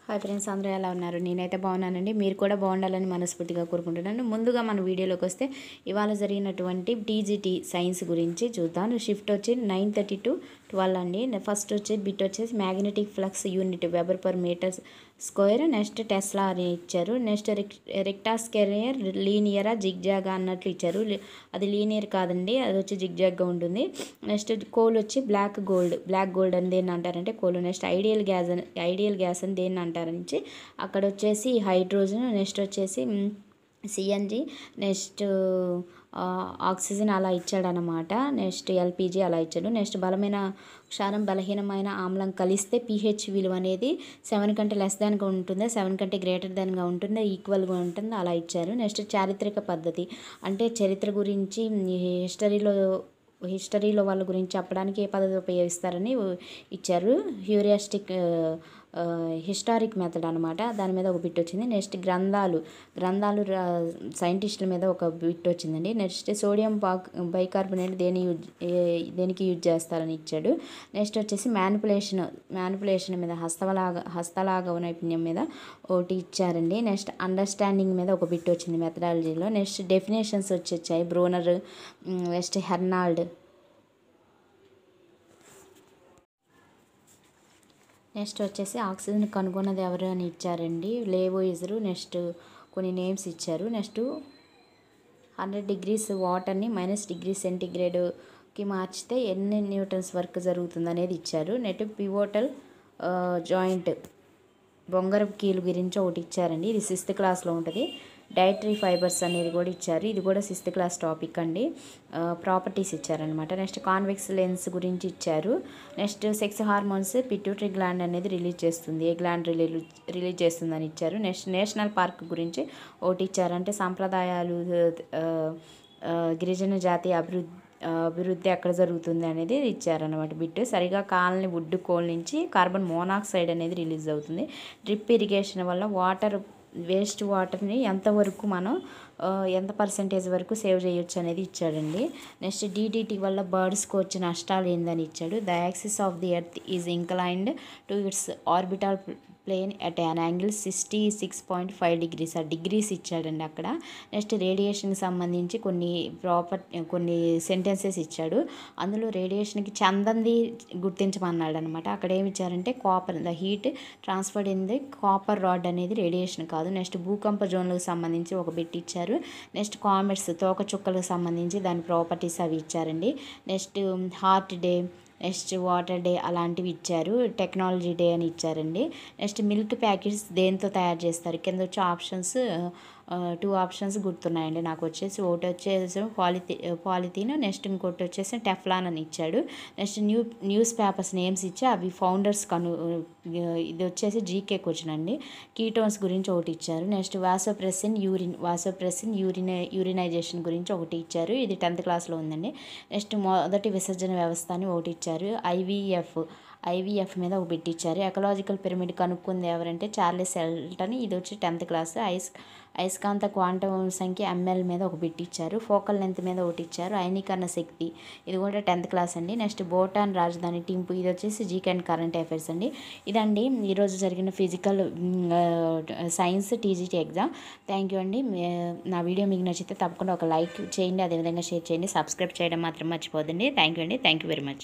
Hi friends, అందరూ ఎలా ఉన్నారు? నేనైతే బాగున్నానండి. మీరు కూడా బాగుండాలని మనస్ఫూర్తిగా కోరుకుంటున్నాను. ముందుగా మన వీడియోలోకి వస్తే ఇవాళ జరిగినటువంటి టీజీటీ సైన్స్ గురించి చూద్దాం. షిఫ్ట్ వచ్చి 9:30 to 12 అండి. ఫస్ట్ వచ్చి బిట్ వచ్చేసి magnetic flux unit weber per metre square. Next Tesla అని ఇచ్చారు. నెక్స్ట్ రెక్టాస్కెరియర్ లీనియరా జిగ్జాగా అన్నట్లు ఇచ్చారు. అది లీనియర్ కాదండి, అది వచ్చి జిగ్జాగ్గా ఉంటుంది. నెక్స్ట్ కోల్ వచ్చి బ్లాక్ గోల్డ్ అని దేన్ని అంటారంటే కోల్. నెక్స్ట్ ఐడియల్ గ్యాస్ అని దేన్ని అంటారని అక్కడ వచ్చేసి హైడ్రోజన్, నెక్స్ట్ వచ్చేసి సిఎన్జి, నెక్స్ట్ ఆక్సిజన్ అలా ఇచ్చాడనమాట. నెక్స్ట్ ఎల్పిజి అలా ఇచ్చాడు. నెక్స్ట్ బలమైన క్షారం బలహీనమైన ఆమ్లం కలిస్తే పీహెచ్ విలువ అనేది 7 కంటే లెస్ దాన్గా ఉంటుందా, 7 కంటే గ్రేటర్ దాన్గా ఉంటుందా, ఈక్వల్గా ఉంటుందా అలా ఇచ్చారు. నెక్స్ట్ చారిత్రక పద్ధతి అంటే చరిత్ర గురించి హిస్టరీలో వాళ్ళ గురించి చెప్పడానికి ఏ పద్ధతి ఉపయోగిస్తారని ఇచ్చారు. హ్యూరిస్టిక్ హిస్టారిక్ మెథడ్ అనమాట. దాని మీద ఒక బిట్ వచ్చింది. నెక్స్ట్ గ్రంథాలు సైంటిస్టుల మీద ఒక బిట్ వచ్చిందండి. నెక్స్ట్ సోడియం బైకార్బోనేట్ దేనికి యూజ్ చేస్తారని ఇచ్చాడు. నెక్స్ట్ వచ్చేసి మ్యానిపులేషన్ మీద హస్తలాఘవ నైపుణ్యం మీద ఒకటి ఇచ్చారండి. నెక్స్ట్ అండర్స్టాండింగ్ మీద ఒక బిట్ వచ్చింది మెథడాలజీలో. నెక్స్ట్ డెఫినేషన్స్ వచ్చాయి బ్రోనర్, నెక్స్ట్ హెర్నాల్డ్. నెక్స్ట్ వచ్చేసి ఆక్సిజన్ కనుగొన్నది ఎవరు అని ఇచ్చారండి, లేవోయిజరు. నెక్స్ట్ కొన్ని నేమ్స్ ఇచ్చారు. నెక్స్ట్ 100 degrees వాటర్ని -°C మార్చితే ఎన్ని న్యూటన్స్ వర్క్ జరుగుతుంది అనేది ఇచ్చారు. నెక్స్ట్ పివోటల్ జాయింట్ బొంగరపు కీలు గురించి ఒకటి ఇచ్చారండి. ఇది 6th క్లాస్లో ఉంటుంది. డైటరీ ఫైబర్స్ అనేది కూడా ఇచ్చారు. ఇది కూడా 6th క్లాస్ టాపిక్ అండి. ప్రాపర్టీస్ ఇచ్చారనమాట. నెక్స్ట్ కాన్వెక్స్ లెన్స్ గురించి ఇచ్చారు. Next sex hormones pituitary gland అనేది రిలీజ్ చేస్తుంది, ఏ గ్లాండ్ రిలీజ్ చేస్తుందని ఇచ్చారు. నెక్స్ట్ నేషనల్ పార్క్ గురించి ఒకటి ఇచ్చారు. అంటే సంప్రదాయాలు, గిరిజన జాతి అభివృద్ధి ఎక్కడ జరుగుతుంది అనేది ఇచ్చారనమాట బిట్. సరిగా కాలని వుడ్ కోల్ నుంచి కార్బన్ మోనాక్సైడ్ అనేది రిలీజ్ అవుతుంది. డ్రిప్ ఇరిగేషన్ వల్ల వేస్ట్ వాటర్ని ఎంతవరకు మనం ఎంత పర్సెంటేజ్ వరకు సేవ్ చేయొచ్చు అనేది ఇచ్చాడండి. నెక్స్ట్ DDT వల్ల బర్డ్స్కి వచ్చే నష్టాలు ఏందని ఇచ్చాడు. The axis of the earth is inclined to its orbital plane at an angle 66.5 degrees ఆ డిగ్రీస్ ఇచ్చాడండి అక్కడ. నెక్స్ట్ రేడియేషన్కి సంబంధించి కొన్ని సెంటెన్సెస్ ఇచ్చాడు. అందులో రేడియేషన్కి చందంది గుర్తించమన్నాడు అనమాట. అక్కడ ఏమి ఇచ్చారంటే copper, the heat transferred in the copper rod అనేది రేడియేషన్ కాదు. నెక్స్ట్ భూకంప జోన్లకు సంబంధించి ఒక బిట్ ఇచ్చారు. నెక్స్ట్ కామెట్స్ తోకచుక్కలకు సంబంధించి దాని ప్రాపర్టీస్ అవి ఇచ్చారండి. Next heart day, next water day అలాంటివి ఇచ్చారు. టెక్నాలజీ డే అని ఇచ్చారండి. నెక్స్ట్ మిల్క్ ప్యాకెట్స్ దేంతో తయారు చేస్తారు? కింద వచ్చే ఆప్షన్స్ 2 ఆప్షన్స్ గుర్తున్నాయండి నాకు వచ్చేసి. ఒకటి వచ్చేసి పాలిథీన్, నెక్స్ట్ ఇంకోటి వచ్చేసి టెఫ్లాన్ అని ఇచ్చాడు. నెక్స్ట్ న్యూస్ పేపర్స్ నేమ్స్ ఇచ్చి అవి ఫౌండర్స్ ఇది వచ్చేసి జీకే క్వశ్చన్ అండి. కీటోన్స్ గురించి ఒకటి ఇచ్చారు. నెక్స్ట్ వాసోప్రెసిన్ యూరినైజేషన్ గురించి ఒకటి ఇచ్చారు. ఇది 10th క్లాస్లో ఉందండి. నెక్స్ట్ మొదటి విసర్జన వ్యవస్థ అని ఒకటి ఇచ్చారు. ఐవీఎఫ్ మీద ఒక బిట్ ఇచ్చారు. ఎకలాజికల్ పిరమిడ్ కనుక్కుంది ఎవరంటే చార్లెస్ ఎల్టన్. ఇది వచ్చి 10th క్లాస్. అయస్కాంత క్వాంటం సంఖ్య ML మీద ఒక బిట్ ఇచ్చారు. ఫోకల్ లెంత్ మీద ఒకటి ఇచ్చారు. అయనీకరణ శక్తి, ఇది కూడా 10th క్లాస్ అండి. నెక్స్ట్ భూటాన్ రాజధాని టింపు, ఇది వచ్చేసి జీకే అండ్ కరెంట్ అఫైర్స్ అండి. ఇదండి ఈరోజు జరిగిన physical science TGT exam. Thank you అండి. నా వీడియో మీకు నచ్చితే తప్పకుండా ఒక లైక్ చేయండి, అదేవిధంగా షేర్ చేయండి, సబ్స్క్రైబ్ చేయడం మాత్రం మర్చిపోదండి. థ్యాంక్ యూ అండి. Thank you very much.